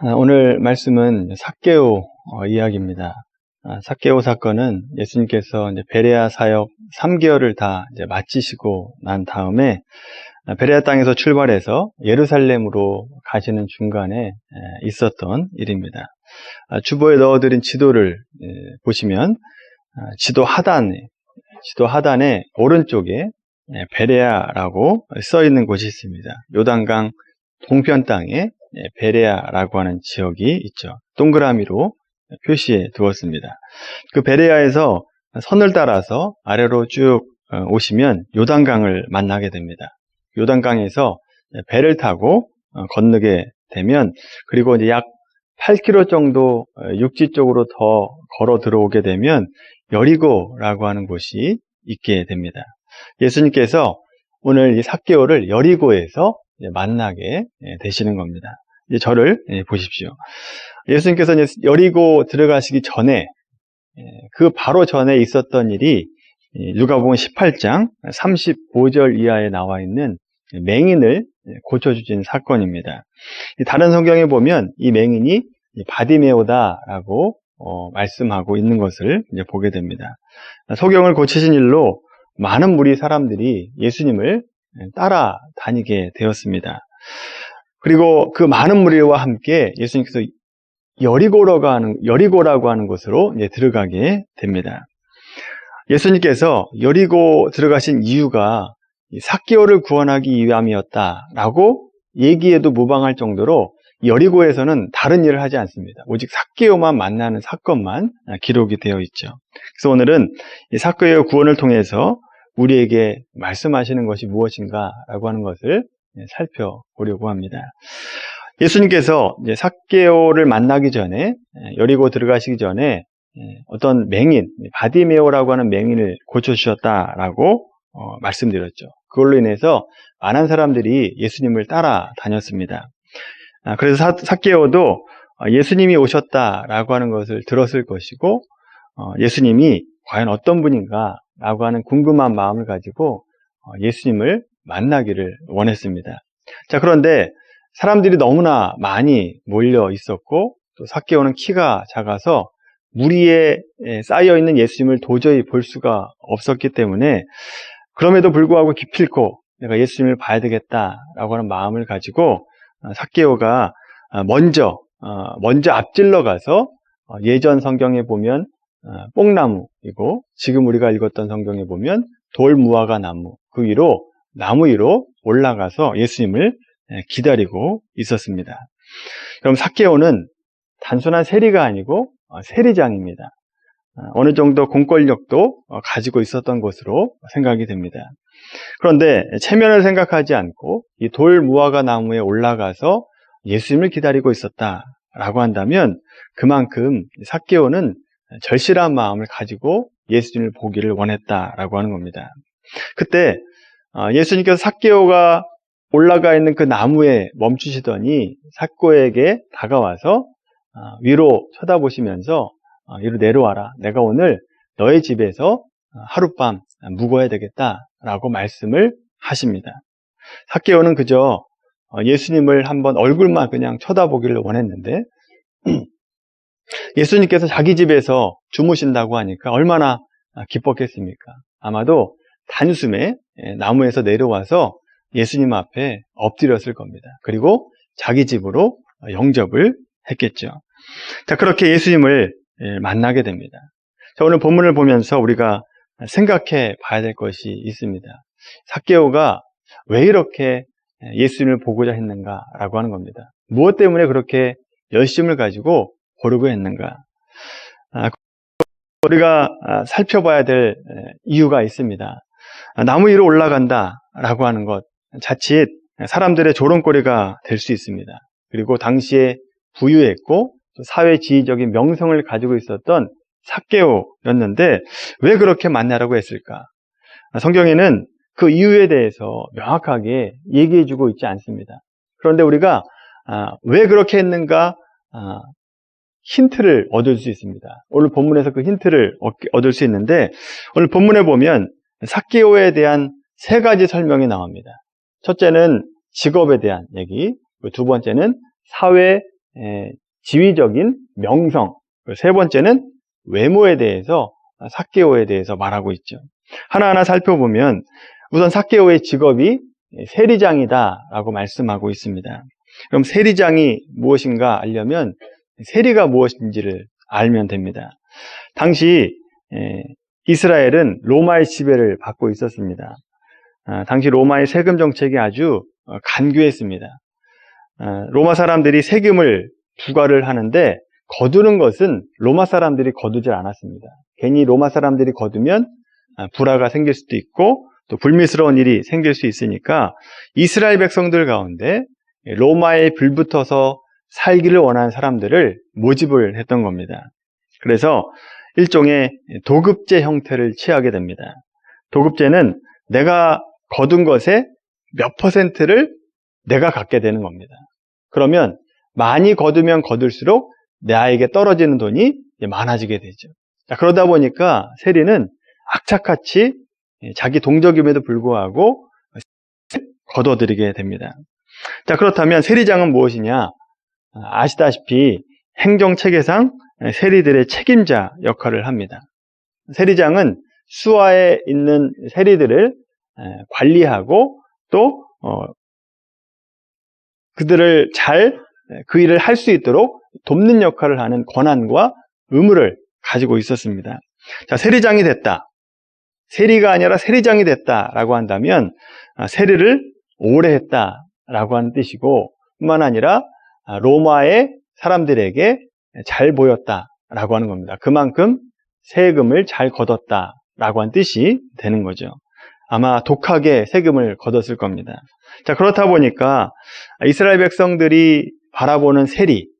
오늘 말씀은 삭개오 이야기입니다. 삭개오 사건은 예수님께서 이제 베레아 사역 3개월을 다 이제 마치시고 난 다음에 베레아 땅에서 출발해서 예루살렘으로 가시는 중간에 있었던 일입니다. 주보에 넣어드린 지도를 보시면 지도 하단에 오른쪽에 베레아라고 써 있는 곳이 있습니다. 요단강 동편 땅에 베레아라고 하는 지역이 있죠. 동그라미로 표시해 두었습니다. 그 베레아에서 선을 따라서 아래로 쭉 오시면 요단강을 만나게 됩니다. 요단강에서 배를 타고 건너게 되면, 그리고 이제 약 8km 정도 육지 쪽으로 더 걸어 들어오게 되면 여리고라고 하는 곳이 있게 됩니다. 예수님께서 오늘 이 삭개오를 여리고에서 만나게 되시는 겁니다. 이제 저를 보십시오. 예수님께서 여리고 들어가시기 전에, 그 바로 전에 있었던 일이 누가복음 18장 35절 이하에 나와 있는 맹인을 고쳐주신 사건입니다. 다른 성경에 보면 이 맹인이 바디메오다라고 말씀하고 있는 것을 이제 보게 됩니다. 소경을 고치신 일로 많은 무리 사람들이 예수님을 따라다니게 되었습니다. 그리고 그 많은 무리와 함께 예수님께서 여리고라고 하는 곳으로 이제 들어가게 됩니다. 예수님께서 여리고 들어가신 이유가 삭개오를 구원하기 위함이었다라고 얘기해도 무방할 정도로 여리고에서는 다른 일을 하지 않습니다. 오직 삭개오만 만나는 사건만 기록이 되어 있죠. 그래서 오늘은 이 삭개오의 구원을 통해서 우리에게 말씀하시는 것이 무엇인가라고 하는 것을 살펴보려고 합니다. 예수님께서 이제 삭개오를 만나기 전에, 여리고 들어가시기 전에 어떤 맹인, 바디메오라고 하는 맹인을 고쳐주셨다라고 말씀드렸죠. 그걸로 인해서 많은 사람들이 예수님을 따라다녔습니다. 그래서 삭개오도 예수님이 오셨다라고 하는 것을 들었을 것이고, 예수님이 과연 어떤 분인가 라고 하는 궁금한 마음을 가지고 예수님을 만나기를 원했습니다. 자, 그런데 사람들이 너무나 많이 몰려 있었고, 또 삭개오는 키가 작아서 무리에 쌓여 있는 예수님을 도저히 볼 수가 없었기 때문에, 그럼에도 불구하고 기필코 내가 예수님을 봐야 되겠다라고 하는 마음을 가지고 삭개오가 먼저 앞질러 가서, 예전 성경에 보면 뽕나무이고 지금 우리가 읽었던 성경에 보면 돌무화과 나무, 그 위로 나무 위로 올라가서 예수님을 기다리고 있었습니다. 그럼 삭개오는 단순한 세리가 아니고 세리장입니다. 어느 정도 공권력도 가지고 있었던 것으로 생각이 됩니다. 그런데 체면을 생각하지 않고 이 돌무화과 나무에 올라가서 예수님을 기다리고 있었다라고 한다면, 그만큼 삭개오는 절실한 마음을 가지고 예수님을 보기를 원했다라고 하는 겁니다. 그때 예수님께서 삭개오가 올라가 있는 그 나무에 멈추시더니 삭개오에게 다가와서 위로 쳐다보시면서 이리로 내려와라. 내가 오늘 너의 집에서 하룻밤 묵어야 되겠다라고 말씀을 하십니다. 삭개오는 그저 예수님을 한번 얼굴만 그냥 쳐다보기를 원했는데, 예수님께서 자기 집에서 주무신다고 하니까 얼마나 기뻤겠습니까? 아마도 단숨에 나무에서 내려와서 예수님 앞에 엎드렸을 겁니다. 그리고 자기 집으로 영접을 했겠죠. 자, 그렇게 예수님을 만나게 됩니다. 자, 오늘 본문을 보면서 우리가 생각해 봐야 될 것이 있습니다. 삭개오가 왜 이렇게 예수님을 보고자 했는가라고 하는 겁니다. 무엇 때문에 그렇게 열심을 가지고 보려고 했는가? 우리가 살펴봐야 될 이유가 있습니다. 나무 위로 올라간다라고 하는 것, 자칫 사람들의 조롱거리가 될 수 있습니다. 그리고 당시에 부유했고 사회 지위적인 명성을 가지고 있었던 삭개오였는데 왜 그렇게 만나라고 했을까? 성경에는 그 이유에 대해서 명확하게 얘기해주고 있지 않습니다. 그런데 우리가 왜 그렇게 했는가 힌트를 얻을 수 있습니다. 오늘 본문에서 그 힌트를 얻을 수 있는데, 오늘 본문에 보면 삭개오에 대한 3가지 설명이 나옵니다. 첫째는 직업에 대한 얘기, 두 번째는 사회 지위적인 명성, 세 번째는 외모에 대해서 삭개오에 대해서 말하고 있죠. 하나하나 살펴보면 우선 삭개오의 직업이 세리장이다라고 말씀하고 있습니다. 그럼 세리장이 무엇인가 알려면 세리가 무엇인지를 알면 됩니다. 당시 이스라엘은 로마의 지배를 받고 있었습니다. 당시 로마의 세금 정책이 아주 간교했습니다. 로마 사람들이 세금을 부과를 하는데 거두는 것은 로마 사람들이 거두질 않았습니다. 괜히 로마 사람들이 거두면 불화가 생길 수도 있고 또 불미스러운 일이 생길 수 있으니까 이스라엘 백성들 가운데 로마에 불붙어서 살기를 원하는 사람들을 모집을 했던 겁니다. 그래서 일종의 도급제 형태를 취하게 됩니다. 도급제는 내가 거둔 것의 몇 퍼센트를 내가 갖게 되는 겁니다. 그러면 많이 거두면 거둘수록 나에게 떨어지는 돈이 많아지게 되죠. 그러다 보니까 세리는 악착같이 자기 동족임에도 불구하고 거둬들이게 됩니다. 자, 그렇다면 세리장은 무엇이냐? 아시다시피 행정체계상 세리들의 책임자 역할을 합니다. 세리장은 수하에 있는 세리들을 관리하고 또 그들을 잘 그 일을 할 수 있도록 돕는 역할을 하는 권한과 의무를 가지고 있었습니다. 자, 세리장이 됐다. 세리가 아니라 세리장이 됐다라고 한다면 세리를 오래 했다라고 하는 뜻이고 뿐만 아니라 로마의 사람들에게 잘 보였다라고 하는 겁니다. 그만큼 세금을 잘 걷었다라고 하는 뜻이 되는 거죠. 아마 독하게 세금을 걷었을 겁니다. 자, 그렇다 보니까 이스라엘 백성들이 바라보는 세리,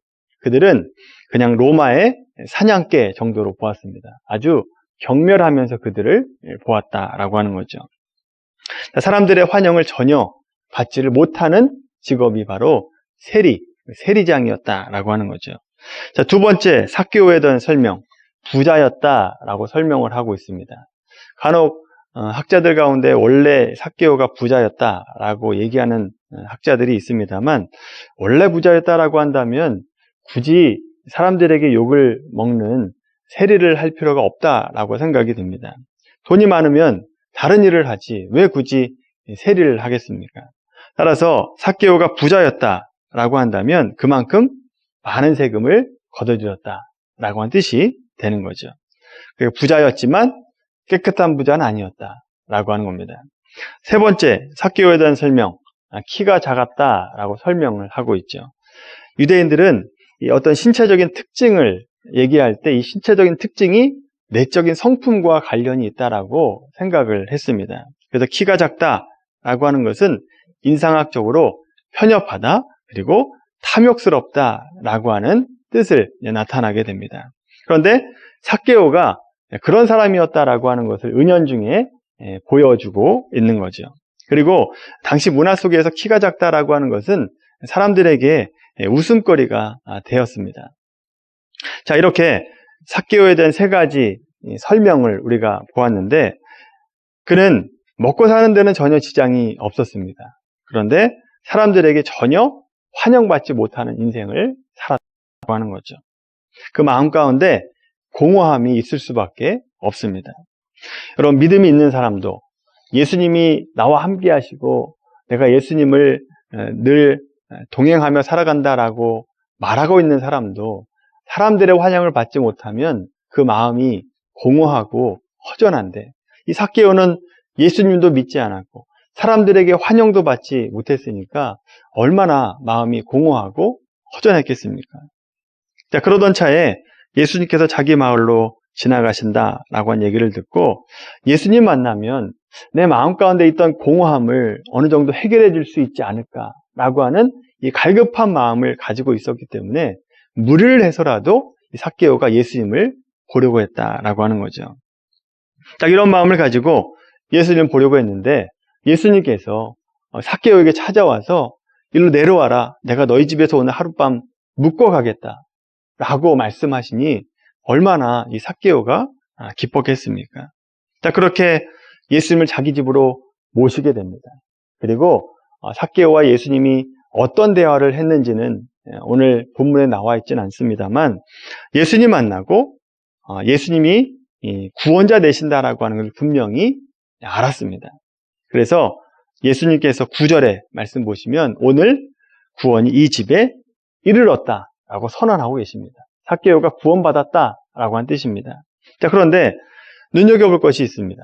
그들은 그냥 로마의 사냥개 정도로 보았습니다. 아주 경멸하면서 그들을 보았다라고 하는 거죠. 자, 사람들의 환영을 전혀 받지를 못하는 직업이 바로 세리장이었다라고 하는 거죠. 자, 두 번째, 삭개오에 대한 설명, 부자였다라고 설명을 하고 있습니다. 간혹 학자들 가운데 원래 삭개오가 부자였다라고 얘기하는 학자들이 있습니다만 원래 부자였다라고 한다면 굳이 사람들에게 욕을 먹는 세리를 할 필요가 없다라고 생각이 듭니다. 돈이 많으면 다른 일을 하지 왜 굳이 세리를 하겠습니까? 따라서 삭개오가 부자였다라고 한다면 그만큼 많은 세금을 걷어들였다라고 하는 뜻이 되는 거죠. 부자였지만 깨끗한 부자는 아니었다라고 하는 겁니다. 세 번째, 삭개오에 대한 설명, 키가 작았다라고 설명을 하고 있죠. 유대인들은 어떤 신체적인 특징을 얘기할 때 이 신체적인 특징이 내적인 성품과 관련이 있다라고 생각을 했습니다. 그래서 키가 작다라고 하는 것은 인상학적으로 편협하다 그리고 탐욕스럽다라고 하는 뜻을 나타나게 됩니다. 그런데 삭개오가 그런 사람이었다라고 하는 것을 은연중에 보여주고 있는 거죠. 그리고 당시 문화 속에서 키가 작다라고 하는 것은 사람들에게 웃음거리가 되었습니다. 자, 이렇게 삭개오에 대한 세 가지 설명을 우리가 보았는데 그는 먹고 사는 데는 전혀 지장이 없었습니다. 그런데 사람들에게 전혀 환영받지 못하는 인생을 살았다고 하는 거죠. 그 마음 가운데 공허함이 있을 수밖에 없습니다. 여러분, 믿음이 있는 사람도 예수님이 나와 함께 하시고 내가 예수님을 늘 동행하며 살아간다라고 말하고 있는 사람도 사람들의 환영을 받지 못하면 그 마음이 공허하고 허전한데 이 삭개오는 예수님도 믿지 않았고 사람들에게 환영도 받지 못했으니까 얼마나 마음이 공허하고 허전했겠습니까? 자, 그러던 차에 예수님께서 자기 마을로 지나가신다라고 한 얘기를 듣고 예수님 만나면 내 마음 가운데 있던 공허함을 어느 정도 해결해 줄 수 있지 않을까라고 하는 이 갈급한 마음을 가지고 있었기 때문에 무리를 해서라도 이 삭개오가 예수님을 보려고 했다라고 하는 거죠. 자, 이런 마음을 가지고 예수님을 보려고 했는데 예수님께서 삭개오에게 찾아와서 일로 내려와라. 내가 너희 집에서 오늘 하룻밤 묵고 가겠다. 라고 말씀하시니 얼마나 이 삭개오가 기뻤겠습니까? 자, 그렇게 예수님을 자기 집으로 모시게 됩니다. 그리고 삭개오와 예수님이 어떤 대화를 했는지는 오늘 본문에 나와 있지는 않습니다만 예수님 만나고 예수님이 구원자 되신다라고 하는 걸 분명히 알았습니다. 그래서 예수님께서 9절에 말씀 보시면 오늘 구원이 이 집에 이르렀다라고 선언하고 계십니다. 삭개오가 구원받았다라고 한 뜻입니다. 자, 그런데 눈여겨볼 것이 있습니다.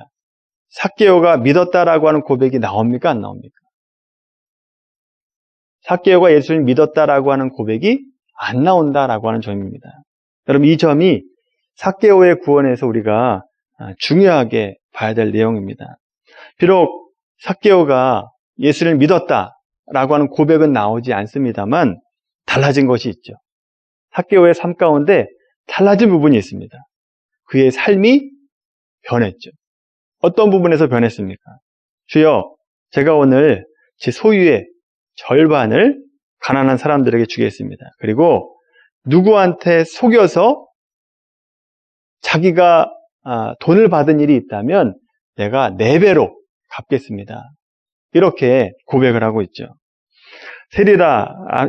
삭개오가 믿었다라고 하는 고백이 나옵니까? 안 나옵니까? 삭개오가 예수를 믿었다라고 하는 고백이 안 나온다라고 하는 점입니다. 여러분, 이 점이 삭개오의 구원에서 우리가 중요하게 봐야 될 내용입니다. 비록 삭개오가 예수를 믿었다라고 하는 고백은 나오지 않습니다만 달라진 것이 있죠. 삭개오의 삶 가운데 달라진 부분이 있습니다. 그의 삶이 변했죠. 어떤 부분에서 변했습니까? 주여, 제가 오늘 제 소유의 절반을 가난한 사람들에게 주겠습니다. 그리고 누구한테 속여서 자기가 돈을 받은 일이 있다면 내가 4배로 갚겠습니다. 이렇게 고백을 하고 있죠.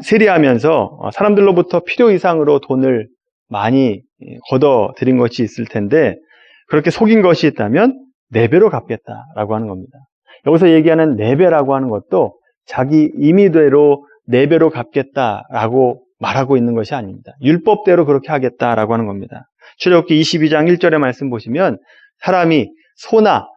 세리하면서 사람들로부터 필요 이상으로 돈을 많이 걷어들인 것이 있을 텐데 그렇게 속인 것이 있다면 4배로 갚겠다라고 하는 겁니다. 여기서 얘기하는 4배라고 하는 것도 자기 임의대로 4배로 갚겠다라고 말하고 있는 것이 아닙니다. 율법대로 그렇게 하겠다라고 하는 겁니다. 출애굽기 22장 1절의 말씀 보시면 사람이 소나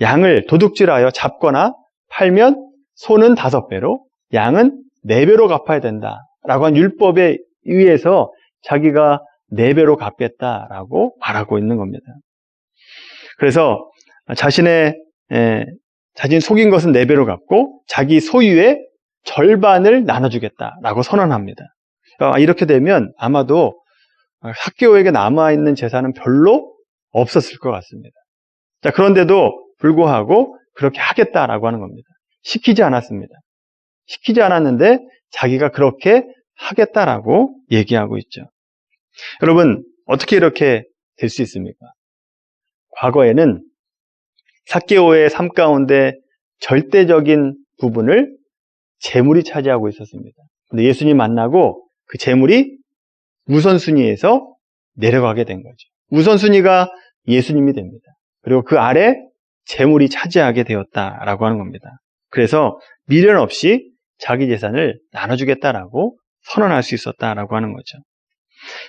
양을 도둑질하여 잡거나 팔면 소는 5배로 양은 4배로 갚아야 된다라고 한 율법에 의해서 자기가 4배로 갚겠다라고 말하고 있는 겁니다. 그래서 자신 속인 것은 4배로 갚고 자기 소유의 절반을 나눠주겠다라고 선언합니다. 이렇게 되면 아마도 삭개오에게 남아있는 재산은 별로 없었을 것 같습니다. 자, 그런데도 불구하고 그렇게 하겠다라고 하는 겁니다. 시키지 않았습니다. 시키지 않았는데 자기가 그렇게 하겠다라고 얘기하고 있죠. 여러분, 어떻게 이렇게 될 수 있습니까? 과거에는 삭개오의 삶 가운데 절대적인 부분을 재물이 차지하고 있었습니다. 근데 예수님 만나고 그 재물이 우선순위에서 내려가게 된 거죠. 우선순위가 예수님이 됩니다. 그리고 그 아래 재물이 차지하게 되었다라고 하는 겁니다. 그래서 미련 없이 자기 재산을 나눠주겠다라고 선언할 수 있었다라고 하는 거죠.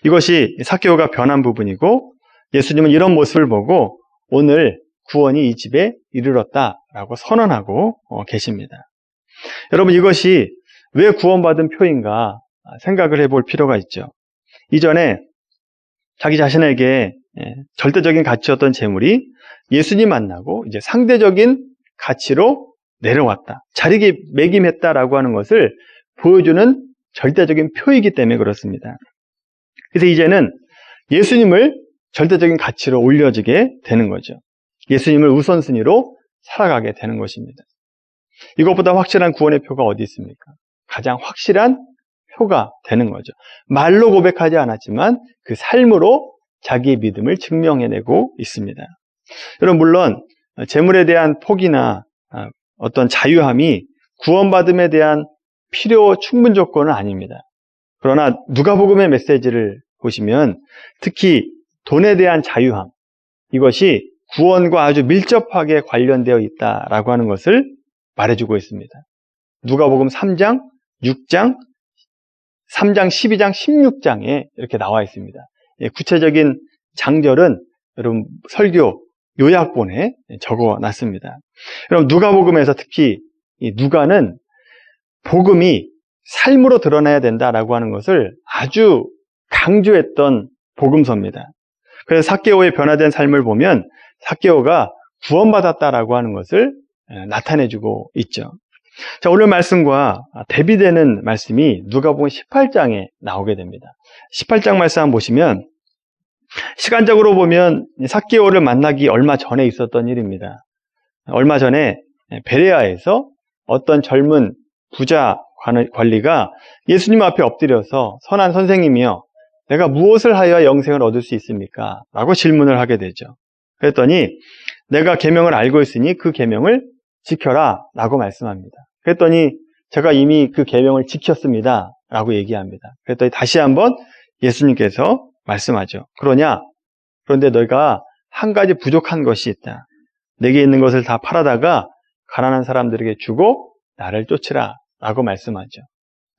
이것이 삭개오가 변한 부분이고 예수님은 이런 모습을 보고 오늘 구원이 이 집에 이르렀다라고 선언하고 계십니다. 여러분, 이것이 왜 구원받은 표인가 생각을 해볼 필요가 있죠. 이전에 자기 자신에게 절대적인 가치였던 재물이 예수님 만나고 이제 상대적인 가치로 내려왔다. 자리매김했다라고 하는 것을 보여주는 절대적인 표이기 때문에 그렇습니다. 그래서 이제는 예수님을 절대적인 가치로 올려지게 되는 거죠. 예수님을 우선순위로 살아가게 되는 것입니다. 이것보다 확실한 구원의 표가 어디 있습니까? 가장 확실한 표가 되는 거죠. 말로 고백하지 않았지만 그 삶으로 자기의 믿음을 증명해내고 있습니다. 여러분, 물론 재물에 대한 포기나 어떤 자유함이 구원받음에 대한 필요 충분 조건은 아닙니다. 그러나 누가복음의 메시지를 보시면 특히 돈에 대한 자유함, 이것이 구원과 아주 밀접하게 관련되어 있다라고 하는 것을 말해주고 있습니다. 누가복음 3장, 6장, 3장, 12장, 16장에 이렇게 나와 있습니다. 구체적인 장절은 여러분 설교 요약본에 적어놨습니다. 여러분, 누가복음에서 특히 이 누가는 복음이 삶으로 드러나야 된다라고 하는 것을 아주 강조했던 복음서입니다. 그래서 삭개오의 변화된 삶을 보면 삭개오가 구원받았다라고 하는 것을 나타내주고 있죠. 자, 오늘 말씀과 대비되는 말씀이 누가복음 18장에 나오게 됩니다. 18장 말씀 한번 보시면 시간적으로 보면 삭개오를 만나기 얼마 전에 있었던 일입니다. 얼마 전에 베레아에서 어떤 젊은 부자 관리가 예수님 앞에 엎드려서 선한 선생님이여, 내가 무엇을 하여야 영생을 얻을 수 있습니까? 라고 질문을 하게 되죠. 그랬더니 내가 계명을 알고 있으니 그 계명을 지켜라 라고 말씀합니다. 그랬더니 제가 이미 그 계명을 지켰습니다 라고 얘기합니다. 그랬더니 다시 한번 예수님께서 말씀하죠. 그런데 너희가 한 가지 부족한 것이 있다. 내게 있는 것을 다 팔아다가 가난한 사람들에게 주고 나를 쫓으라 라고 말씀하죠.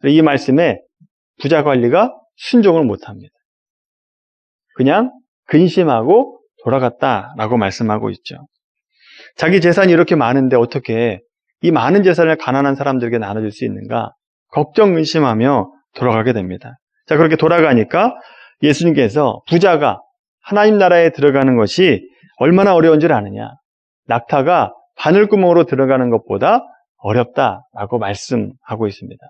이 말씀에 부자 관리가 순종을 못합니다. 그냥 근심하고 돌아갔다라고 말씀하고 있죠. 자기 재산이 이렇게 많은데 어떻게 이 많은 재산을 가난한 사람들에게 나눠줄 수 있는가? 걱정 근심하며 돌아가게 됩니다. 자, 그렇게 돌아가니까 예수님께서 부자가 하나님 나라에 들어가는 것이 얼마나 어려운 줄 아느냐? 낙타가 바늘구멍으로 들어가는 것보다 어렵다라고 말씀하고 있습니다.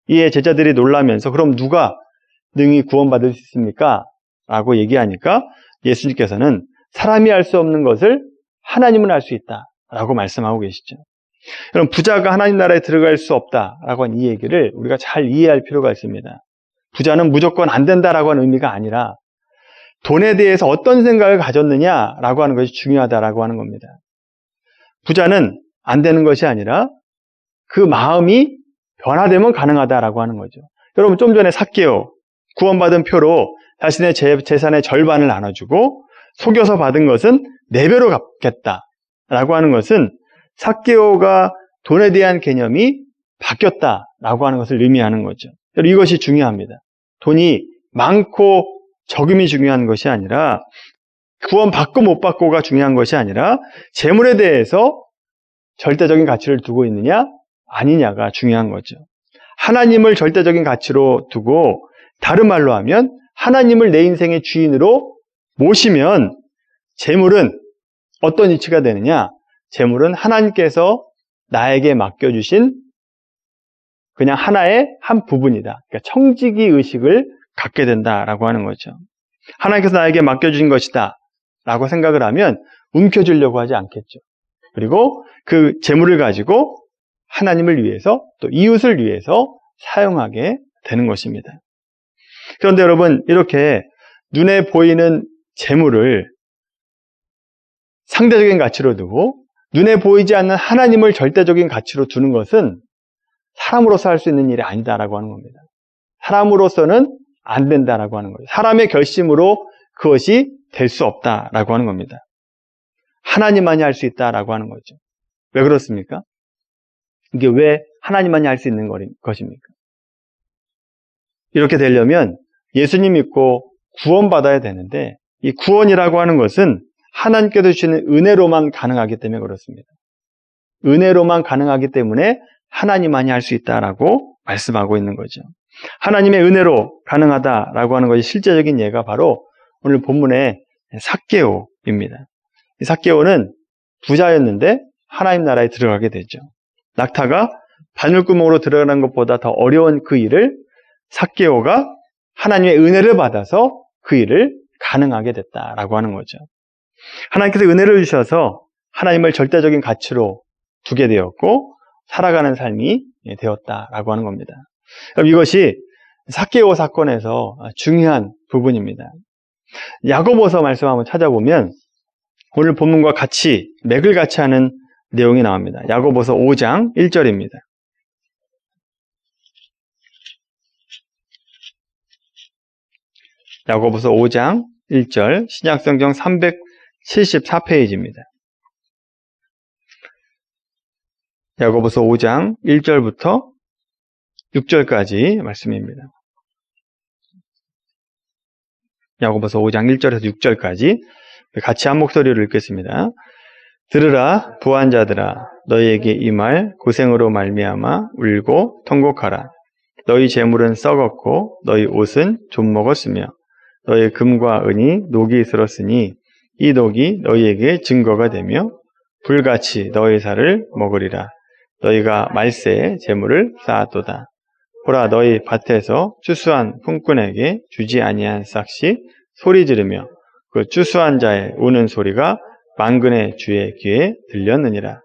이에 제자들이 놀라면서 그럼 누가 능히 구원받을 수 있습니까? 라고 얘기하니까 예수님께서는 사람이 할 수 없는 것을 하나님은 할 수 있다라고 말씀하고 계시죠. 그럼 부자가 하나님 나라에 들어갈 수 없다라고 하는 이 얘기를 우리가 잘 이해할 필요가 있습니다. 부자는 무조건 안 된다라고 하는 의미가 아니라 돈에 대해서 어떤 생각을 가졌느냐라고 하는 것이 중요하다라고 하는 겁니다. 부자는 안 되는 것이 아니라 그 마음이 변화되면 가능하다라고 하는 거죠. 여러분 좀 전에 삭개오 구원받은 표로 자신의 재산의 절반을 나눠주고 속여서 받은 것은 4배로 갚겠다라고 하는 것은 삭개오가 돈에 대한 개념이 바뀌었다라고 하는 것을 의미하는 거죠. 이것이 중요합니다. 돈이 많고 적음이 중요한 것이 아니라 구원받고 못 받고가 중요한 것이 아니라 재물에 대해서 절대적인 가치를 두고 있느냐 아니냐가 중요한 거죠. 하나님을 절대적인 가치로 두고 다른 말로 하면 하나님을 내 인생의 주인으로 모시면 재물은 어떤 이치가 되느냐? 재물은 하나님께서 나에게 맡겨주신 그냥 하나의 한 부분이다. 그러니까 청지기 의식을 갖게 된다라고 하는 거죠. 하나님께서 나에게 맡겨주신 것이다 라고 생각을 하면 움켜쥐려고 하지 않겠죠. 그리고 그 재물을 가지고 하나님을 위해서 또 이웃을 위해서 사용하게 되는 것입니다. 그런데 여러분 이렇게 눈에 보이는 재물을 상대적인 가치로 두고 눈에 보이지 않는 하나님을 절대적인 가치로 두는 것은 사람으로서 할 수 있는 일이 아니다라고 하는 겁니다. 사람으로서는 안 된다라고 하는 거예요. 사람의 결심으로 그것이 될 수 없다라고 하는 겁니다. 하나님만이 할 수 있다라고 하는 거죠. 왜 그렇습니까? 이게 왜 하나님만이 할 수 있는 것입니까? 이렇게 되려면 예수님 믿고 구원받아야 되는데 이 구원이라고 하는 것은 하나님께서 주시는 은혜로만 가능하기 때문에 그렇습니다. 은혜로만 가능하기 때문에 하나님만이 할 수 있다라고 말씀하고 있는 거죠. 하나님의 은혜로 가능하다라고 하는 것이 실제적인 예가 바로 오늘 본문의 삭개오입니다. 이 삭개오는 부자였는데 하나님 나라에 들어가게 되죠. 낙타가 바늘구멍으로 들어가는 것보다 더 어려운 그 일을 삭개오가 하나님의 은혜를 받아서 그 일을 가능하게 됐다라고 하는 거죠. 하나님께서 은혜를 주셔서 하나님을 절대적인 가치로 두게 되었고 살아가는 삶이 되었다라고 하는 겁니다. 이것이 삭개오 사건에서 중요한 부분입니다. 야고보서 말씀 한번 찾아보면 오늘 본문과 같이 맥을 같이 하는 내용이 나옵니다. 야고보서 5장 1절입니다. 야고보서 5장 1절 신약성경 374페이지입니다. 야고보서 5장 1절부터 6절까지 말씀입니다. 야고보서 5장 1절에서 6절까지 같이 한 목소리로 읽겠습니다. 들으라 부한자들아 너희에게 이 말 고생으로 말미암아 울고 통곡하라. 너희 재물은 썩었고 너희 옷은 좀 먹었으며 너희 금과 은이 녹이 슬었으니 이 녹이 너희에게 증거가 되며 불같이 너희 살을 먹으리라. 너희가 말세에 재물을 쌓았도다. 보라 너희 밭에서 추수한 품꾼에게 주지 아니한 싹시 소리 지르며 그 추수한 자의 우는 소리가 만근의 주의 귀에 들렸느니라.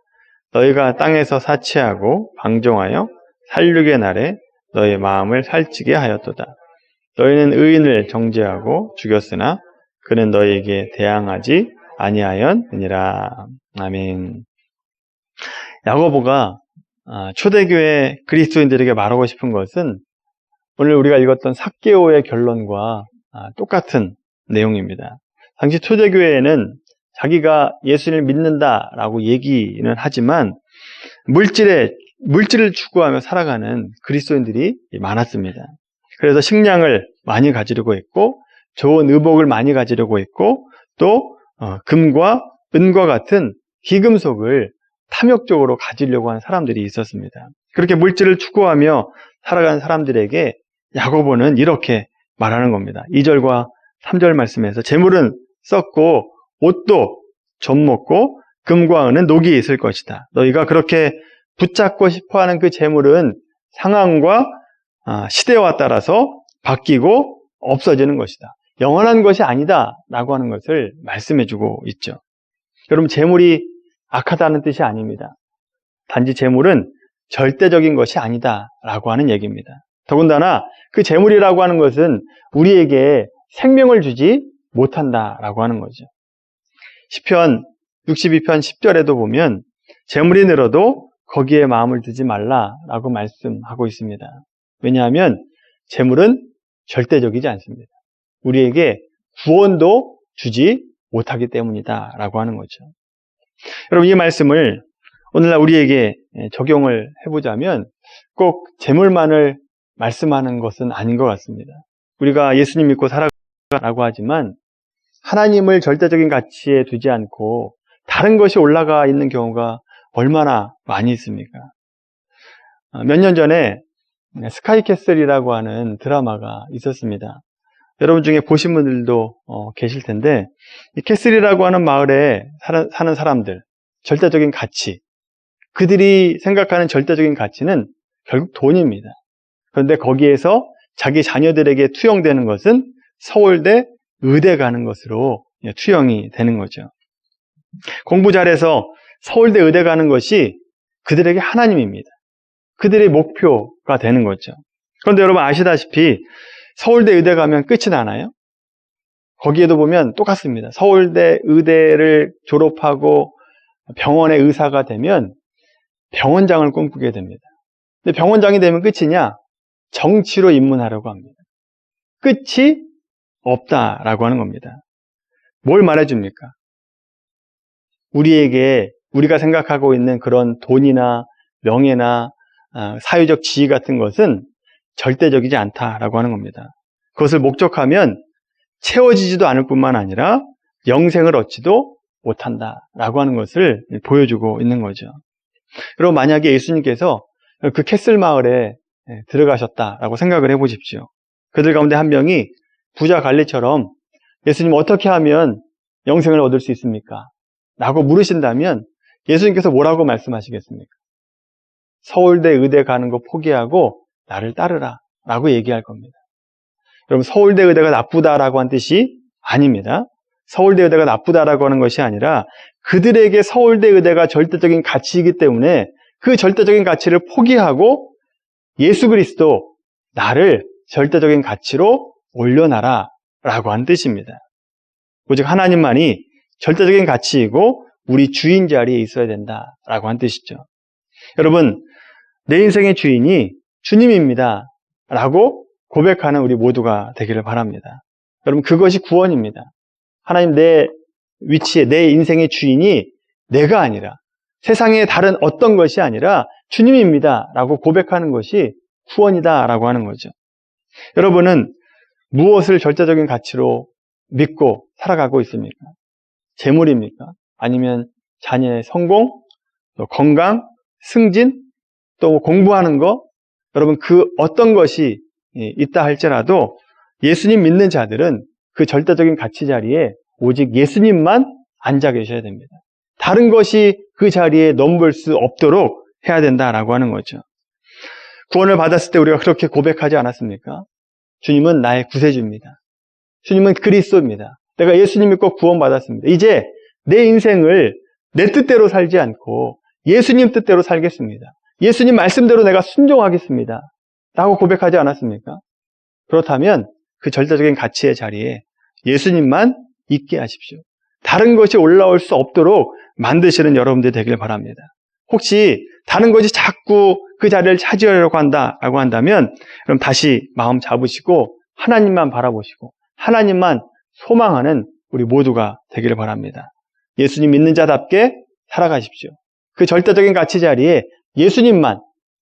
너희가 땅에서 사치하고 방종하여 살육의 날에 너희 마음을 살찌게 하였도다. 너희는 의인을 정죄하고 죽였으나 그는 너희에게 대항하지 아니하였느니라. 아멘. 야고보가 초대교회 그리스도인들에게 말하고 싶은 것은 오늘 우리가 읽었던 삭개오의 결론과 똑같은 내용입니다. 당시 초대교회에는 자기가 예수님을 믿는다라고 얘기는 하지만 물질을 추구하며 살아가는 그리스도인들이 많았습니다. 그래서 식량을 많이 가지려고 했고 좋은 의복을 많이 가지려고 했고 또 금과 은과 같은 귀금속을 탐욕적으로 가지려고 하는 사람들이 있었습니다. 그렇게 물질을 추구하며 살아가는 사람들에게 야고보는 이렇게 말하는 겁니다. 2절과 3절 말씀에서 재물은 썩고 옷도 좀먹고 금과 은은 녹이 있을 것이다. 너희가 그렇게 붙잡고 싶어하는 그 재물은 상황과 시대와 따라서 바뀌고 없어지는 것이다. 영원한 것이 아니다 라고 하는 것을 말씀해주고 있죠. 여러분, 재물이 악하다는 뜻이 아닙니다. 단지 재물은 절대적인 것이 아니다 라고 하는 얘기입니다. 더군다나 그 재물이라고 하는 것은 우리에게 생명을 주지 못한다라고 하는 거죠. 시편 62편 10절에도 보면 재물이 늘어도 거기에 마음을 두지 말라라고 말씀하고 있습니다. 왜냐하면 재물은 절대적이지 않습니다. 우리에게 구원도 주지 못하기 때문이다라고 하는 거죠. 여러분, 이 말씀을 오늘날 우리에게 적용을 해보자면 꼭 재물만을 말씀하는 것은 아닌 것 같습니다. 우리가 예수님 믿고 살아가라고 하지만 하나님을 절대적인 가치에 두지 않고 다른 것이 올라가 있는 경우가 얼마나 많이 있습니까? 몇 년 전에 스카이캐슬이라고 하는 드라마가 있었습니다. 여러분 중에 보신 분들도 계실 텐데 이 캐슬이라고 하는 마을에 사는 사람들, 절대적인 가치, 그들이 생각하는 절대적인 가치는 결국 돈입니다. 그런데 거기에서 자기 자녀들에게 투영되는 것은 서울대 의대 가는 것으로 투영이 되는 거죠. 공부 잘해서 서울대 의대 가는 것이 그들에게 하나님입니다. 그들의 목표가 되는 거죠. 그런데 여러분 아시다시피 서울대 의대 가면 끝이 나나요? 거기에도 보면 똑같습니다. 서울대 의대를 졸업하고 병원의 의사가 되면 병원장을 꿈꾸게 됩니다. 근데 병원장이 되면 끝이냐? 정치로 입문하려고 합니다. 끝이 없다라고 하는 겁니다. 뭘 말해줍니까? 우리가 생각하고 있는 그런 돈이나 명예나 사회적 지위 같은 것은 절대적이지 않다라고 하는 겁니다. 그것을 목적하면 채워지지도 않을 뿐만 아니라 영생을 얻지도 못한다라고 하는 것을 보여주고 있는 거죠. 여러분, 만약에 예수님께서 그 캐슬 마을에 들어가셨다라고 생각을 해보십시오. 그들 가운데 한 명이 부자 관리처럼 예수님 어떻게 하면 영생을 얻을 수 있습니까? 라고 물으신다면 예수님께서 뭐라고 말씀하시겠습니까? 서울대 의대 가는 거 포기하고 나를 따르라 라고 얘기할 겁니다. 여러분, 서울대 의대가 나쁘다라고 한 뜻이 아닙니다. 서울대 의대가 나쁘다라고 하는 것이 아니라 그들에게 서울대 의대가 절대적인 가치이기 때문에 그 절대적인 가치를 포기하고 예수 그리스도, 나를 절대적인 가치로 올려놔라 라고 하는 뜻입니다. 오직 하나님만이 절대적인 가치이고 우리 주인 자리에 있어야 된다라고 하는 뜻이죠. 여러분, 내 인생의 주인이 주님입니다 라고 고백하는 우리 모두가 되기를 바랍니다. 여러분, 그것이 구원입니다. 하나님, 내 위치에 내 인생의 주인이 내가 아니라 세상의 다른 어떤 것이 아니라 주님입니다 라고 고백하는 것이 구원이다 라고 하는 거죠. 여러분은 무엇을 절대적인 가치로 믿고 살아가고 있습니까? 재물입니까? 아니면 자녀의 성공, 또 건강, 승진, 또 공부하는 것? 여러분, 그 어떤 것이 있다 할지라도 예수님 믿는 자들은 그 절대적인 가치 자리에 오직 예수님만 앉아 계셔야 됩니다. 다른 것이 그 자리에 넘볼 수 없도록 해야 된다라고 하는 거죠. 구원을 받았을 때 우리가 그렇게 고백하지 않았습니까? 주님은 나의 구세주입니다. 주님은 그리스도입니다. 내가 예수님 믿고 구원받았습니다. 이제 내 인생을 내 뜻대로 살지 않고 예수님 뜻대로 살겠습니다. 예수님 말씀대로 내가 순종하겠습니다. 라고 고백하지 않았습니까? 그렇다면 그 절대적인 가치의 자리에 예수님만 있게 하십시오. 다른 것이 올라올 수 없도록 만드시는 여러분들이 되길 바랍니다. 혹시 다른 것이 자꾸 그 자리를 차지하려고 한다라고 한다면 그럼 다시 마음 잡으시고 하나님만 바라보시고 하나님만 소망하는 우리 모두가 되기를 바랍니다. 예수님 믿는 자답게 살아가십시오. 그 절대적인 가치 자리에 예수님만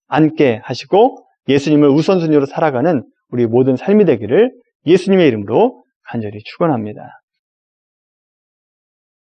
앉게 하시고 예수님을 우선순위로 살아가는 우리 모든 삶이 되기를 예수님의 이름으로 간절히 축원합니다.